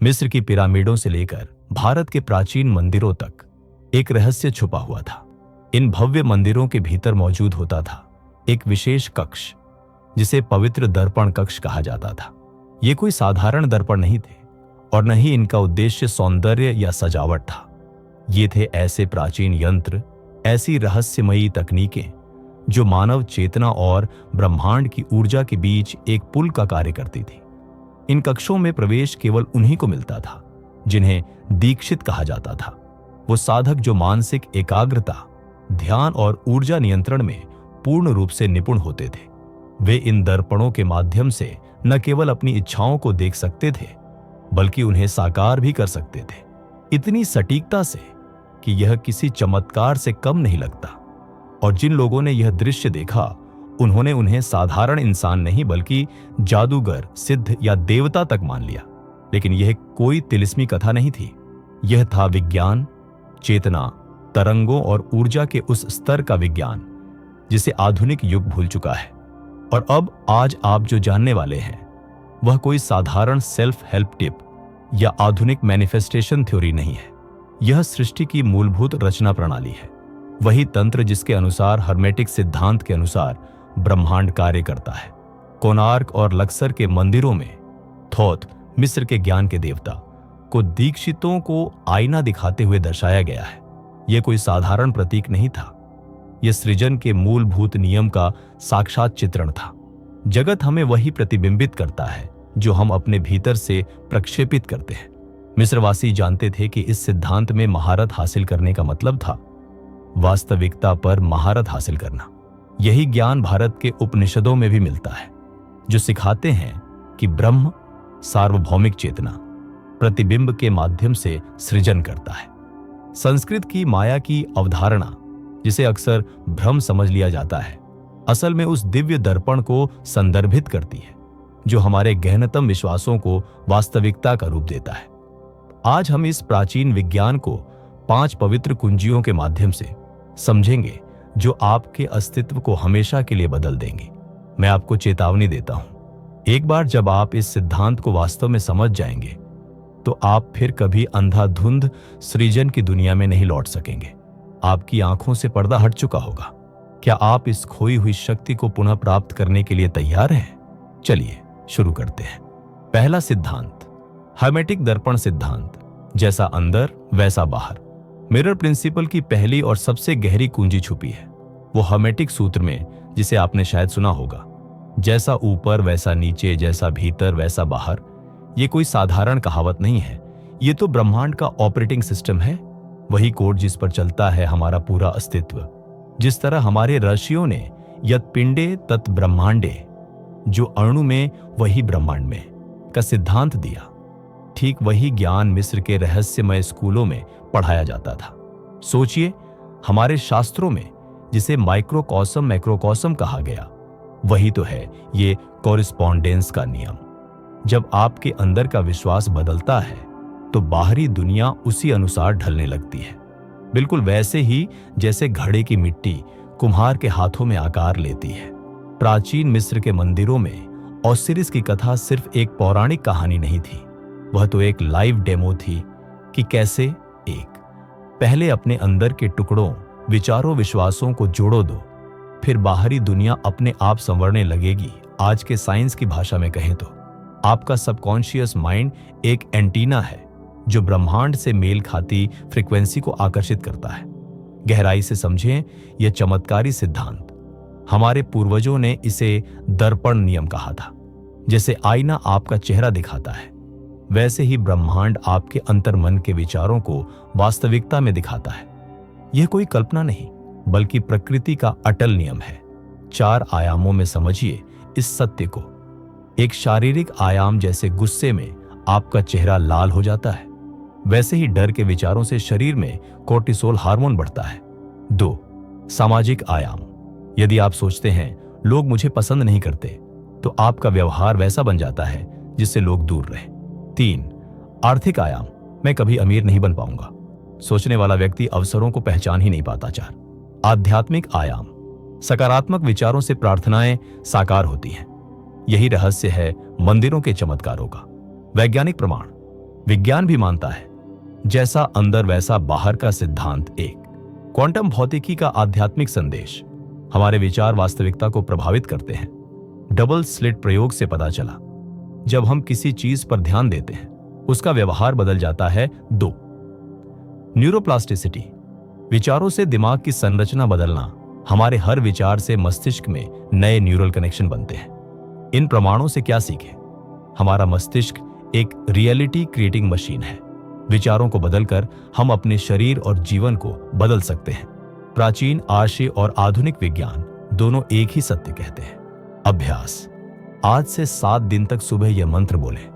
मिस्र की पिरामिडों से लेकर भारत के प्राचीन मंदिरों तक एक रहस्य छुपा हुआ था। इन भव्य मंदिरों के भीतर मौजूद होता था एक विशेष कक्ष जिसे पवित्र दर्पण कक्ष कहा जाता था। ये कोई साधारण दर्पण नहीं थे और न ही इनका उद्देश्य सौंदर्य या सजावट था। ये थे ऐसे प्राचीन यंत्र, ऐसी रहस्यमयी तकनीकें जो मानव चेतना और ब्रह्मांड की ऊर्जा के बीच एक पुल का कार्य करती थी। इन कक्षों में प्रवेश केवल उन्हीं को मिलता था जिन्हें दीक्षित कहा जाता था। वो साधक जो मानसिक एकाग्रता, ध्यान और ऊर्जा नियंत्रण में पूर्ण रूप से निपुण होते थे। वे इन दर्पणों के माध्यम से न केवल अपनी इच्छाओं को देख सकते थे बल्कि उन्हें साकार भी कर सकते थे, इतनी सटीकता से कि यह किसी चमत्कार से कम नहीं लगता। और जिन लोगों ने यह दृश्य देखा उन्होंने उन्हें साधारण इंसान नहीं बल्कि जादूगर, सिद्ध या देवता तक मान लिया। लेकिन यह कोई तिलिस्मी कथा नहीं थी। यह था विज्ञान, चेतना, तरंगों और ऊर्जा के उस स्तर का विज्ञान जिसे आधुनिक युग भूल चुका है। और अब आज आप जो जानने वाले हैं वह कोई साधारण सेल्फ हेल्प टिप या आधुनिक मैनिफेस्टेशन थ्योरी नहीं है। यह सृष्टि की मूलभूत रचना प्रणाली है, वही तंत्र जिसके अनुसार हर्मेटिक सिद्धांत के अनुसार ब्रह्मांड कार्य करता है। कोणार्क और लक्सर के मंदिरों में थोथ, मिस्र के ज्ञान के देवता, को दीक्षितों को आईना दिखाते हुए दर्शाया गया है। यह कोई साधारण प्रतीक नहीं था, यह सृजन के मूलभूत नियम का साक्षात चित्रण था। जगत हमें वही प्रतिबिंबित करता है जो हम अपने भीतर से प्रक्षेपित करते हैं। मिस्रवासी जानते थे कि इस सिद्धांत में महारत हासिल करने का मतलब था वास्तविकता पर महारत हासिल करना। यही ज्ञान भारत के उपनिषदों में भी मिलता है, जो सिखाते हैं कि ब्रह्म सार्वभौमिक चेतना प्रतिबिंब के माध्यम से सृजन करता है। संस्कृत की माया की अवधारणा, जिसे अक्सर भ्रम समझ लिया जाता है, असल में उस दिव्य दर्पण को संदर्भित करती है जो हमारे गहनतम विश्वासों को वास्तविकता का रूप देता है। आज हम इस प्राचीन विज्ञान को 5 पवित्र कुंजियों के माध्यम से समझेंगे जो आपके अस्तित्व को हमेशा के लिए बदल देंगे। मैं आपको चेतावनी देता हूं, एक बार जब आप इस सिद्धांत को वास्तव में समझ जाएंगे तो आप फिर कभी अंधाधुंध सृजन की दुनिया में नहीं लौट सकेंगे। आपकी आंखों से पर्दा हट चुका होगा। क्या आप इस खोई हुई शक्ति को पुनः प्राप्त करने के लिए तैयार हैं? चलिए शुरू करते हैं। पहला सिद्धांत, हर्मेटिक दर्पण सिद्धांत। जैसा अंदर वैसा बाहर। मिरर प्रिंसिपल की पहली और सबसे गहरी कुंजी छुपी है वो हर्मेटिक सूत्र में, जिसे आपने शायद सुना होगा। जैसा ऊपर वैसा नीचे, जैसा भीतर वैसा बाहर। ये कोई साधारण कहावत नहीं है, ये तो ब्रह्मांड का ऑपरेटिंग सिस्टम है, वही कोड जिस पर चलता है हमारा पूरा अस्तित्व। जिस तरह हमारे ऋषियों ने यत् पिंडे तत् ब्रह्मांडे, जो अणु में वही ब्रह्मांड में, का सिद्धांत दिया, ठीक वही ज्ञान मिस्र के रहस्यमय स्कूलों में पढ़ाया जाता था। सोचिए, हमारे शास्त्रों में जिसे माइक्रोकॉस्म मैक्रोकॉस्म कहा गया, वही तो है ये कॉरिस्पॉन्डेंस का नियम। जब आपके अंदर का विश्वास बदलता है तो बाहरी दुनिया उसी अनुसार ढलने लगती है, बिल्कुल वैसे ही जैसे घड़े की मिट्टी कुम्हार के हाथों में आकार लेती है। प्राचीन मिस्र के मंदिरों में ओसिरिस की कथा सिर्फ एक पौराणिक कहानी नहीं थी, वह तो एक लाइव डेमो थी कि कैसे पहले अपने अंदर के टुकड़ों, विचारों, विश्वासों को जोड़ो दो, फिर बाहरी दुनिया अपने आप संवरने लगेगी। आज के साइंस की भाषा में कहें तो आपका सबकॉन्शियस माइंड एक एंटीना है जो ब्रह्मांड से मेल खाती फ्रीक्वेंसी को आकर्षित करता है। गहराई से समझें यह चमत्कारी सिद्धांत। हमारे पूर्वजों ने इसे दर्पण नियम कहा था। जैसे आईना आपका चेहरा दिखाता है, वैसे ही ब्रह्मांड आपके अंतर्मन के विचारों को वास्तविकता में दिखाता है। यह कोई कल्पना नहीं बल्कि प्रकृति का अटल नियम है। 4 आयामों में समझिए इस सत्य को। एक शारीरिक आयाम, जैसे गुस्से में आपका चेहरा लाल हो जाता है, वैसे ही डर के विचारों से शरीर में कोर्टिसोल हार्मोन बढ़ता है। 2 सामाजिक आयाम। यदि आप सोचते हैं लोग मुझे पसंद नहीं करते, तो आपका व्यवहार वैसा बन जाता है जिससे लोग दूर रहे। 3 आर्थिक आयाम। मैं कभी अमीर नहीं बन पाऊंगा, सोचने वाला व्यक्ति अवसरों को पहचान ही नहीं पाता। 4 आध्यात्मिक आयाम। सकारात्मक विचारों से प्रार्थनाएं साकार होती हैं। यही रहस्य है मंदिरों के चमत्कारों का। वैज्ञानिक प्रमाण। विज्ञान भी मानता है जैसा अंदर वैसा बाहर का सिद्धांत एक। क्वांटम भौतिकी का आध्यात्मिक संदेश। हमारे विचार वास्तविकता को प्रभावित करते हैं। डबल स्लिट प्रयोग से पता चला, जब हम किसी चीज पर ध्यान देते हैं उसका व्यवहार बदल जाता है। 2 न्यूरोप्लास्टिसिटी। विचारों से दिमाग की संरचना बदलना। हमारे हर विचार से मस्तिष्क में नए न्यूरल कनेक्शन बनते हैं। इन प्रमाणों से क्या सीखें? हमारा मस्तिष्क एक रियलिटी क्रिएटिंग मशीन है। विचारों को बदलकर हम अपने शरीर और जीवन को बदल सकते हैं। प्राचीन आर्षि और आधुनिक विज्ञान दोनों एक ही सत्य कहते हैं। अभ्यास। आज से 7 दिन तक सुबह यह मंत्र बोलें,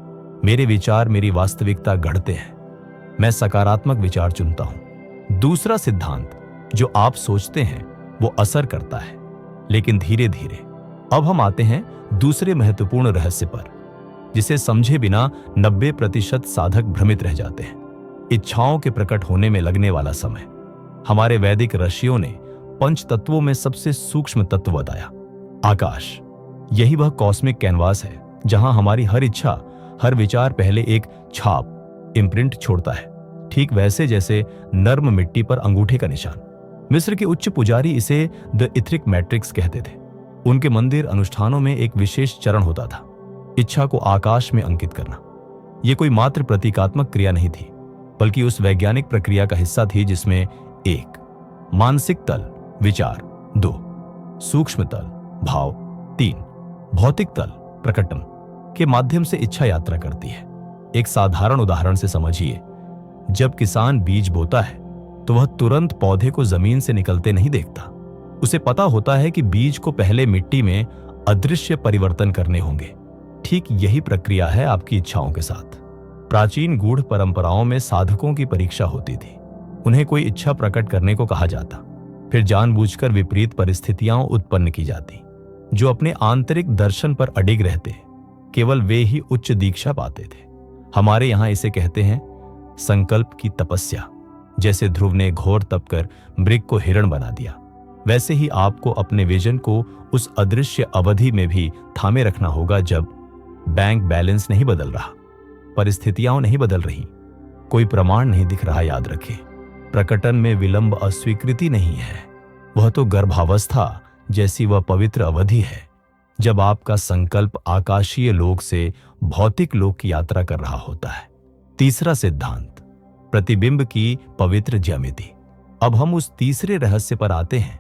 मेरे विचार मेरी वास्तविकता गढ़ते हैं, मैं सकारात्मक विचार चुनता हूं। दूसरा सिद्धांत, जो आप सोचते हैं वो असर करता है, लेकिन धीरे धीरे। अब हम आते हैं दूसरे महत्वपूर्ण रहस्य पर, जिसे समझे बिना 90% साधक भ्रमित रह जाते हैं। इच्छाओं के प्रकट होने में लगने वाला समय। हमारे वैदिक ऋषियों ने 5 तत्वों में सबसे सूक्ष्म तत्व बताया, आकाश। यही वह कॉस्मिक कैनवास है जहां हमारी हर इच्छा, हर विचार पहले एक छाप, इम्प्रिंट छोड़ता है, ठीक वैसे जैसे नर्म मिट्टी पर अंगूठे का निशान। मिस्र के उच्च पुजारी इसे द इथरिक मैट्रिक्स कहते थे। उनके मंदिर अनुष्ठानों में एक विशेष चरण होता था, इच्छा को आकाश में अंकित करना। यह कोई मात्र प्रतीकात्मक क्रिया नहीं थी, बल्कि उस वैज्ञानिक प्रक्रिया का हिस्सा थी जिसमें 1 मानसिक तल, विचार, 2 सूक्ष्म तल, भाव, 3 भौतिक तल, प्रकटन के माध्यम से इच्छा यात्रा करती है। एक साधारण उदाहरण से समझिए, जब किसान बीज बोता है तो वह तुरंत पौधे को जमीन से निकलते नहीं देखता। उसे पता होता है कि बीज को पहले मिट्टी में अदृश्य परिवर्तन करने होंगे। ठीक यही प्रक्रिया है आपकी इच्छाओं के साथ। प्राचीन गूढ़ परंपराओं में साधकों की परीक्षा होती थी। उन्हें कोई इच्छा प्रकट करने को कहा जाता, फिर जानबूझकर विपरीत परिस्थितियां उत्पन्न की जाती। जो अपने आंतरिक दर्शन पर अडिग रहते, केवल वे ही उच्च दीक्षा पाते थे। हमारे यहां इसे कहते हैं संकल्प की तपस्या। जैसे ध्रुव ने घोर तप कर मृग को हिरण बना दिया, वैसे ही आपको अपने विजन को उस अदृश्य अवधि में भी थामे रखना होगा जब बैंक बैलेंस नहीं बदल रहा, परिस्थितियां नहीं बदल रही, कोई प्रमाण नहीं दिख रहा। याद रखें, प्रकटन में विलंब अस्वीकृति नहीं है, वह तो गर्भावस्था जैसी वह पवित्र अवधि है जब आपका संकल्प आकाशीय लोक से भौतिक लोक की यात्रा कर रहा होता है। तीसरा सिद्धांत, प्रतिबिंब की पवित्र ज्यामिति। अब हम उस तीसरे रहस्य पर आते हैं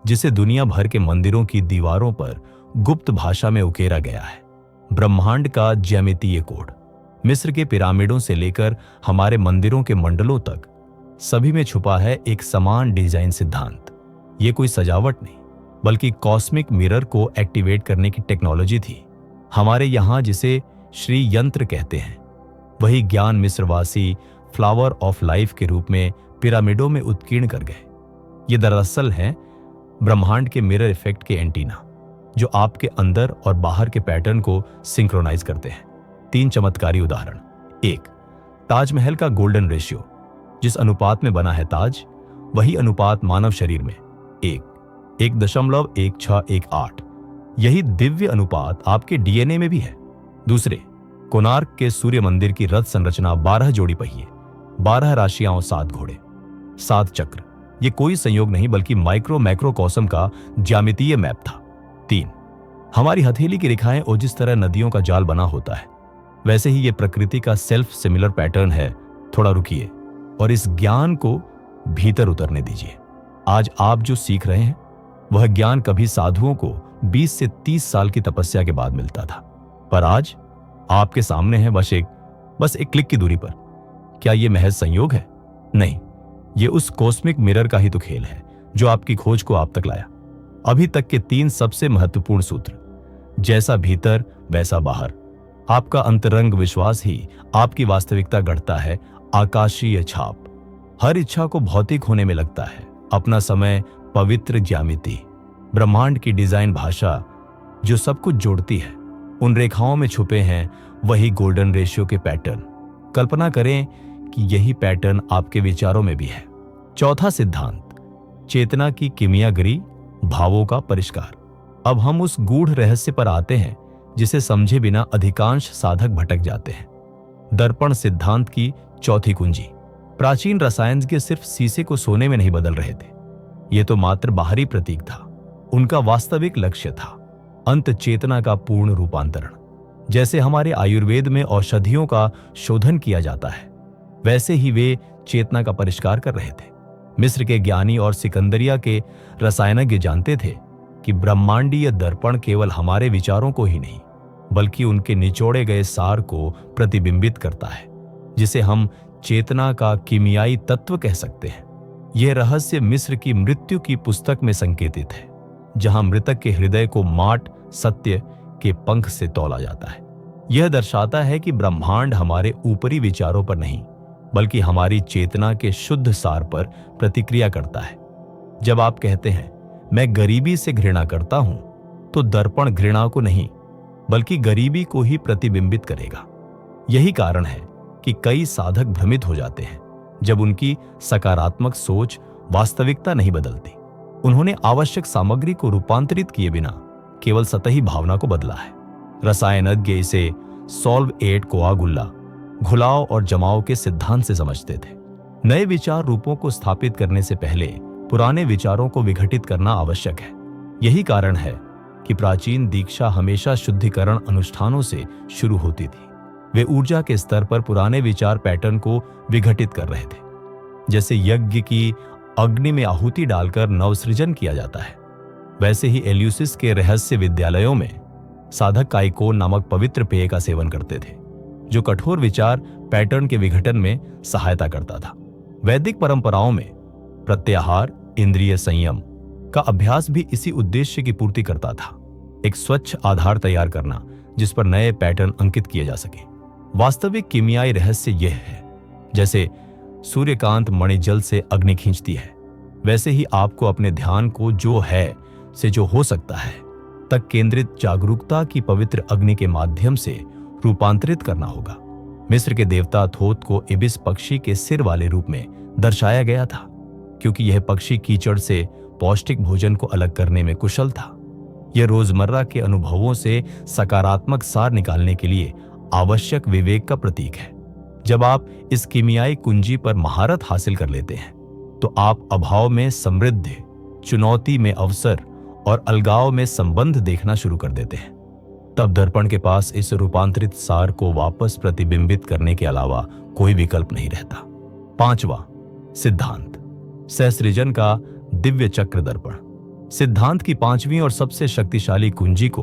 जिसे दुनिया भर के मंदिरों की दीवारों पर गुप्त भाषा में उकेरा गया है, ब्रह्मांड का ज्यामितीय कोड। मिस्र के पिरामिडों से लेकर हमारे मंदिरों के मंडलों तक सभी में छुपा है एक समान डिजाइन सिद्धांत। ये कोई सजावट नहीं, बल्कि कॉस्मिक मिरर को एक्टिवेट करने की टेक्नोलॉजी थी। हमारे यहां जिसे श्री यंत्र कहते हैं, वही ज्ञान मिस्रवासी फ्लावर ऑफ लाइफ के रूप में पिरामिडों में उत्कीर्ण कर गए। ये दरअसल है ब्रह्मांड के मिरर इफेक्ट के एंटीना, जो आपके अंदर और बाहर के पैटर्न को सिंक्रोनाइज करते हैं। 3 चमत्कारी उदाहरण। 1 ताजमहल का गोल्डन रेशियो। जिस अनुपात में बना है ताज, वही अनुपात मानव शरीर में 1.1618। यही दिव्य अनुपात आपके डीएनए में भी है। दूसरे, कोणार्क के सूर्य मंदिर की रथ संरचना 12 जोड़ी पहिए, 12 राशियां और 7 घोड़े, 7 चक्र। ये कोई संयोग नहीं बल्कि माइक्रो मैक्रोकॉस्म का ज्यामितीय मैप था। 3 हमारी हथेली की रेखाएं और जिस तरह नदियों का जाल बना होता है, वैसे ही ये प्रकृति का सेल्फ सिमिलर पैटर्न है। थोड़ा रुकिए और इस ज्ञान को भीतर उतरने दीजिए। आज आप जो सीख रहे हैं वह ज्ञान कभी साधुओं को 20 से 30 साल की तपस्या के बाद मिलता था, पर आज आपके सामने है बस एक क्लिक की दूरी पर। क्या यह महज संयोग है? नहीं, यह उस कॉस्मिक मिरर का ही तो खेल है जो आपकी खोज को आप तक लाया। अभी तक के 3 सबसे महत्वपूर्ण सूत्र, जैसा भीतर वैसा बाहर। आपका अंतरंग विश्वास ही आपकी वास्तविकता गढ़ता है। आकाशीय छाप। हर इच्छा को भौतिक होने में लगता है। अपना समय पवित्र ज्यामिति, ब्रह्मांड की डिजाइन भाषा जो सब कुछ जोड़ती है। उन रेखाओं में छुपे हैं वही गोल्डन रेशियो के पैटर्न। कल्पना करें कि यही पैटर्न आपके विचारों में भी है। चौथा सिद्धांत, चेतना की किमियागरी, भावों का परिष्कार। अब हम उस गूढ़ रहस्य पर आते हैं जिसे समझे बिना अधिकांश साधक भटक जाते हैं। दर्पण सिद्धांत की चौथी कुंजी। प्राचीन रसायनज्ञ सिर्फ शीशे को सोने में नहीं बदल रहे थे। यह तो मात्र बाहरी प्रतीक था। उनका वास्तविक लक्ष्य था अंत चेतना का पूर्ण रूपांतरण। जैसे हमारे आयुर्वेद में औषधियों का शोधन किया जाता है, वैसे ही वे चेतना का परिष्कार कर रहे थे। मिस्र के ज्ञानी और सिकंदरिया के रसायनज्ञ जानते थे कि ब्रह्मांडीय दर्पण केवल हमारे विचारों को ही नहीं, बल्कि उनके निचोड़े गए सार को प्रतिबिंबित करता है, जिसे हम चेतना का कीमियाई तत्व कह सकते हैं। यह रहस्य मिस्र की मृत्यु की पुस्तक में संकेतित है, जहां मृतक के हृदय को माट सत्य के पंख से तौला जाता है। यह दर्शाता है कि ब्रह्मांड हमारे ऊपरी विचारों पर नहीं, बल्कि हमारी चेतना के शुद्ध सार पर प्रतिक्रिया करता है। जब आप कहते हैं मैं गरीबी से घृणा करता हूं, तो दर्पण घृणा को नहीं, बल्कि गरीबी को ही प्रतिबिंबित करेगा। यही कारण है कि कई साधक भ्रमित हो जाते हैं जब उनकी सकारात्मक सोच वास्तविकता नहीं बदलती। उन्होंने आवश्यक सामग्री को रूपांतरित किए बिना केवल सतही भावना को बदला है। रसायनज्ञ इसे सॉल्व एट कोआगुल्ला, घुलाव और जमाव के सिद्धांत से समझते थे। नए विचार रूपों को स्थापित करने से पहले पुराने विचारों को विघटित करना आवश्यक है। यही कारण है कि प्राचीन दीक्षा हमेशा शुद्धिकरण अनुष्ठानों से शुरू होती थी। वे ऊर्जा के स्तर पर पुराने विचार पैटर्न को विघटित कर रहे थे। जैसे यज्ञ की अग्नि में आहुति डालकर नवसृजन किया जाता है, वैसे ही एल्यूसिस के रहस्य विद्यालयों में साधक काइकोन नामक पवित्र पेय का सेवन करते थे, जो कठोर विचार पैटर्न के विघटन में सहायता करता था। वैदिक परंपराओं में प्रत्याहार, इंद्रिय संयम का अभ्यास भी इसी उद्देश्य की पूर्ति करता था। एक स्वच्छ आधार तैयार करना जिस पर नए पैटर्न अंकित किए जा सके। वास्तविक कीमियाई रहस्य यह है, जैसे सूर्यकांत मणि जल से अग्नि खींचती है, वैसे ही आपको अपने ध्यान को जो है से जो हो सकता है तक केंद्रित जागरूकता की पवित्र अग्नि के माध्यम से रूपांतरित करना होगा। मिस्र के देवता थोथ को इबिस पक्षी के सिर वाले रूप में दर्शाया गया था, क्योंकि यह पक्षी कीचड़ से पौष्टिक भोजन को अलग करने में कुशल था। यह रोजमर्रा के अनुभवों से सकारात्मक सार निकालने के लिए आवश्यक विवेक का प्रतीक है। जब आप इस कीमियाई कुंजी पर महारत हासिल कर लेते हैं, तो आप अभाव में समृद्धि, चुनौती में अवसर और अलगाव में संबंध देखना शुरू कर देते हैं। तब दर्पण के पास इस रूपांतरित सार को वापस प्रतिबिंबित करने के अलावा कोई विकल्प नहीं रहता। पांचवा सिद्धांत, सहस्त्रजन का दिव्य चक्र दर्पण। सिद्धांत की पांचवी और सबसे शक्तिशाली कुंजी को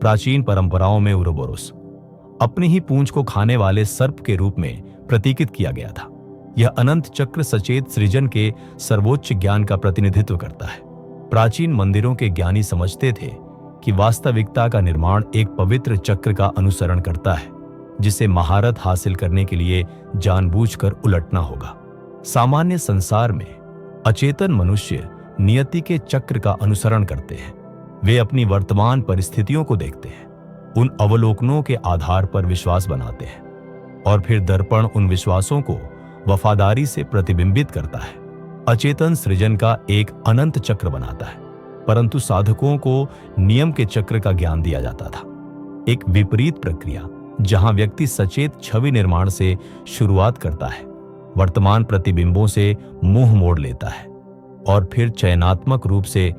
प्राचीन परंपराओं में उरोबोरोस, अपनी ही पूंछ को खाने वाले सर्प के रूप में प्रतीकित किया गया था। यह अनंत चक्र सचेत सृजन के सर्वोच्च ज्ञान का प्रतिनिधित्व करता है। प्राचीन मंदिरों के ज्ञानी समझते थे कि वास्तविकता का निर्माण एक पवित्र चक्र का अनुसरण करता है, जिसे महारत हासिल करने के लिए जानबूझकर उलटना होगा। सामान्य संसार में अचेतन मनुष्य नियति के चक्र का अनुसरण करते हैं। वे अपनी वर्तमान परिस्थितियों को देखते हैं, उन अवलोकनों के आधार पर विश्वास बनाते हैं, और फिर दर्पण उन विश्वासों को वफादारी से प्रतिबिंबित करता है। अचेतन सृजन का एक अनंत चक्र बनाता है, परंतु साधकों को नियम के चक्र का ज्ञान दिया जाता था। एक विपरीत प्रक्रिया जहां व्यक्ति सचेत छवि निर्माण से शुरुआत करता है, वर्तमान प्रतिबिंबों से मुंह मोड़ लेता है, और फिर चयनात्मक रूप से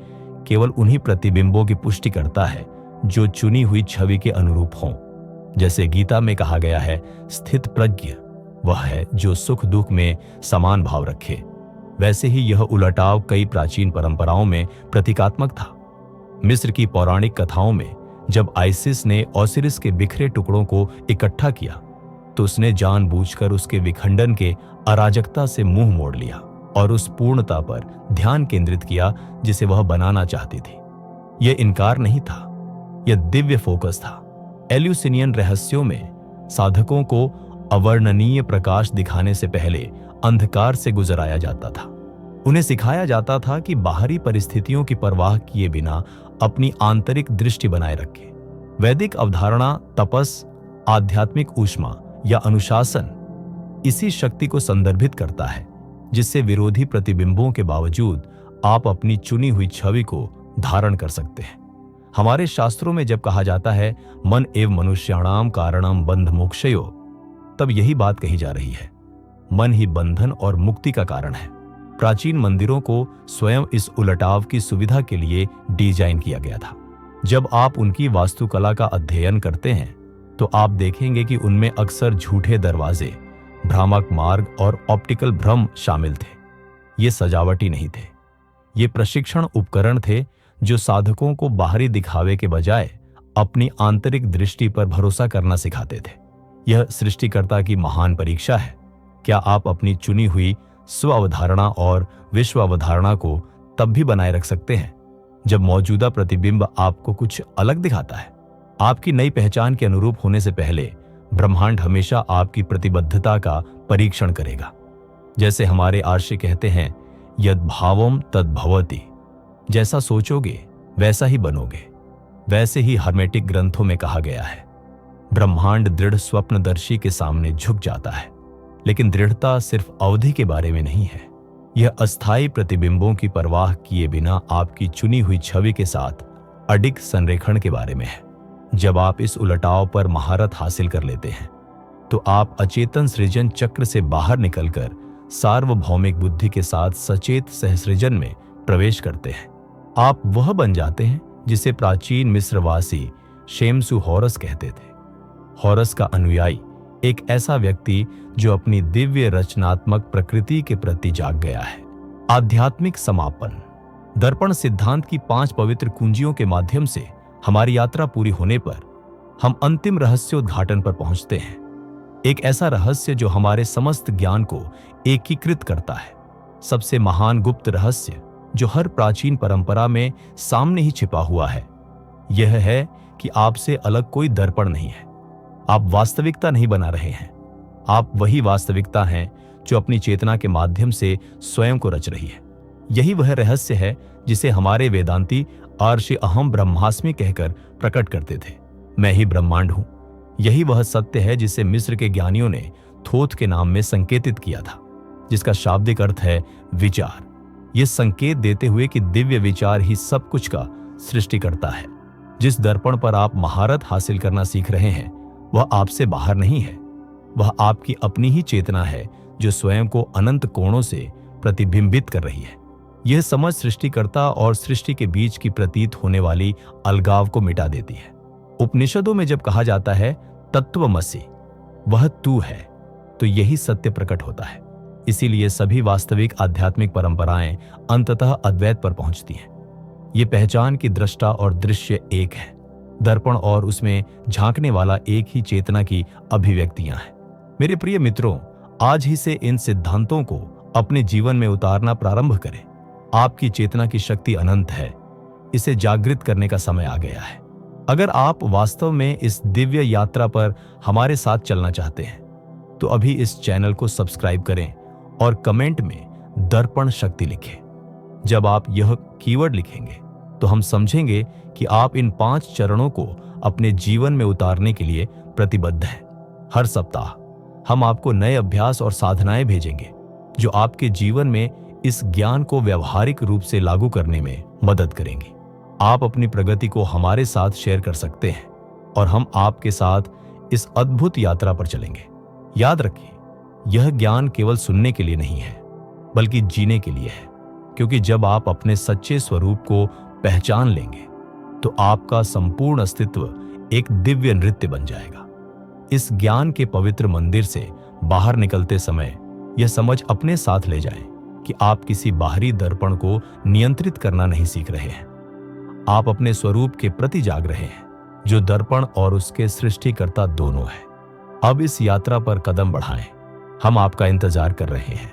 केवल उन्हीं प्रतिबिंबों की पुष्टि करता है जो चुनी हुई छवि के अनुरूप हों। जैसे गीता में कहा गया है, स्थित प्रज्ञ वह है जो सुख दुख में समान भाव रखे। वैसे ही यह उलटाव कई प्राचीन परंपराओं में प्रतीकात्मक था। मिस्र की पौराणिक कथाओं में जब आइसिस ने ओसिरिस के बिखरे टुकड़ों को इकट्ठा किया, तो उसने जानबूझकर उसके विखंडन के अराजकता से मुंह मोड़ लिया और उस पूर्णता पर ध्यान केंद्रित किया जिसे वह बनाना चाहती थी। यह इनकार नहीं था, यह दिव्य फोकस था। एल्यूसिनियन रहस्यों में साधकों को अवर्णनीय प्रकाश दिखाने से पहले अंधकार से गुजराया जाता था। उन्हें सिखाया जाता था कि बाहरी परिस्थितियों की परवाह किए बिना अपनी आंतरिक दृष्टि बनाए रखें। वैदिक अवधारणा तपस, आध्यात्मिक ऊष्मा या अनुशासन इसी शक्ति को संदर्भित करता है, जिससे विरोधी प्रतिबिंबों के बावजूद आप अपनी चुनी हुई छवि को धारण कर सकते हैं। हमारे शास्त्रों में जब कहा जाता है मन एव मनुष्याणाम कारणम बंध मोक्षयो, तब यही बात कही जा रही है। मन ही बंधन और मुक्ति का कारण है। प्राचीन मंदिरों को स्वयं इस उलटाव की सुविधा के लिए डिजाइन किया गया था। जब आप उनकी वास्तुकला का अध्ययन करते हैं तो आप देखेंगे कि उनमें अक्सर झूठे दरवाजे, भ्रामक मार्ग और ऑप्टिकल भ्रम शामिल थे। ये सजावटी नहीं थे, ये प्रशिक्षण उपकरण थे जो साधकों को बाहरी दिखावे के बजाय अपनी आंतरिक दृष्टि पर भरोसा करना सिखाते थे। यह सृष्टिकर्ता की महान परीक्षा है। क्या आप अपनी चुनी हुई स्व अवधारणा और विश्व अवधारणा को तब भी बनाए रख सकते हैं जब मौजूदा प्रतिबिंब आपको कुछ अलग दिखाता है? आपकी नई पहचान के अनुरूप होने से पहले ब्रह्मांड हमेशा आपकी प्रतिबद्धता का परीक्षण करेगा। जैसे हमारे आर्षि कहते हैं, यद भावम तद भवति। जैसा सोचोगे वैसा ही बनोगे। वैसे ही हर्मेटिक ग्रंथों में कहा गया है, ब्रह्मांड दृढ़ स्वप्नदर्शी के सामने झुक जाता है। लेकिन दृढ़ता सिर्फ अवधि के बारे में नहीं है, यह अस्थायी प्रतिबिंबों की परवाह किए बिना आपकी चुनी हुई छवि के साथ अडिग संरेखण के बारे में है। जब आप इस उलटाव पर महारत हासिल कर लेते हैं तो आप अचेतन सृजन चक्र से बाहर निकलकर सार्वभौमिक बुद्धि के साथ सचेत सहसृजन में प्रवेश करते हैं। आप वह बन जाते हैं जिसे प्राचीन मिस्रवासी शेमसु हॉरस कहते थे। हॉरस का अनुयायी एक ऐसा व्यक्ति जो अपनी दिव्य रचनात्मक प्रकृति के प्रति जाग गया है। आध्यात्मिक समापन। दर्पण सिद्धांत की 5 पवित्र कुंजियों के माध्यम से हमारी यात्रा पूरी होने पर हम अंतिम रहस्योद्घाटन पर पहुंचते हैं। एक ऐसा रहस्य जो हमारे समस्त ज्ञान को एकीकृत करता है। सबसे महान गुप्त रहस्य जो हर प्राचीन परंपरा में सामने ही छिपा हुआ है, यह है कि आपसे अलग कोई दर्पण नहीं है। आप वास्तविकता नहीं बना रहे हैं, आप वही वास्तविकता हैं जो अपनी चेतना के माध्यम से स्वयं को रच रही है। यही वह रहस्य है जिसे हमारे वेदांती आर्षि अहम ब्रह्मास्मि कहकर प्रकट करते थे, मैं ही ब्रह्मांड हूं। यही वह सत्य है जिसे मिस्र के ज्ञानियों ने थोथ के नाम में संकेतित किया था, जिसका शाब्दिक अर्थ है विचार। यह संकेत देते हुए कि दिव्य विचार ही सब कुछ का सृष्टि करता है। जिस दर्पण पर आप महारत हासिल करना सीख रहे हैं वह आपसे बाहर नहीं है, वह आपकी अपनी ही चेतना है जो स्वयं को अनंत कोणों से प्रतिबिंबित कर रही है। यह समझ सृष्टिकर्ता और सृष्टि के बीच की प्रतीत होने वाली अलगाव को मिटा देती है। उपनिषदों में जब कहा जाता है तत्वमसि, वह तू है, तो यही सत्य प्रकट होता है। इसीलिए सभी वास्तविक आध्यात्मिक परंपराएं अंततः अद्वैत पर पहुंचती हैं। ये पहचान की दृष्टा और दृश्य एक है, दर्पण और उसमें झांकने वाला एक ही चेतना की अभिव्यक्तियां हैं। मेरे प्रिय मित्रों, आज ही से इन सिद्धांतों को अपने जीवन में उतारना प्रारंभ करें। आपकी चेतना की शक्ति अनंत है, इसे जागृत करने का समय आ गया है। अगर आप वास्तव में इस दिव्य यात्रा पर हमारे साथ चलना चाहते हैं तो अभी इस चैनल को सब्सक्राइब करें और कमेंट में दर्पण शक्ति लिखें। जब आप यह कीवर्ड लिखेंगे तो हम समझेंगे कि आप इन 5 चरणों को अपने जीवन में उतारने के लिए प्रतिबद्ध हैं। हर सप्ताह हम आपको नए अभ्यास और साधनाएं भेजेंगे जो आपके जीवन में इस ज्ञान को व्यवहारिक रूप से लागू करने में मदद करेंगी। आप अपनी प्रगति को हमारे साथ शेयर कर सकते हैं और हम आपके साथ इस अद्भुत यात्रा पर चलेंगे। याद रखिए, यह ज्ञान केवल सुनने के लिए नहीं है बल्कि जीने के लिए है, क्योंकि जब आप अपने सच्चे स्वरूप को पहचान लेंगे तो आपका संपूर्ण अस्तित्व एक दिव्य नृत्य बन जाएगा। इस ज्ञान के पवित्र मंदिर से बाहर निकलते समय यह समझ अपने साथ ले जाएं कि आप किसी बाहरी दर्पण को नियंत्रित करना नहीं सीख रहे हैं, आप अपने स्वरूप के प्रति जाग रहे हैं जो दर्पण और उसके सृष्टिकर्ता दोनों है। अब इस यात्रा पर कदम बढ़ाएं, हम आपका इंतजार कर रहे हैं।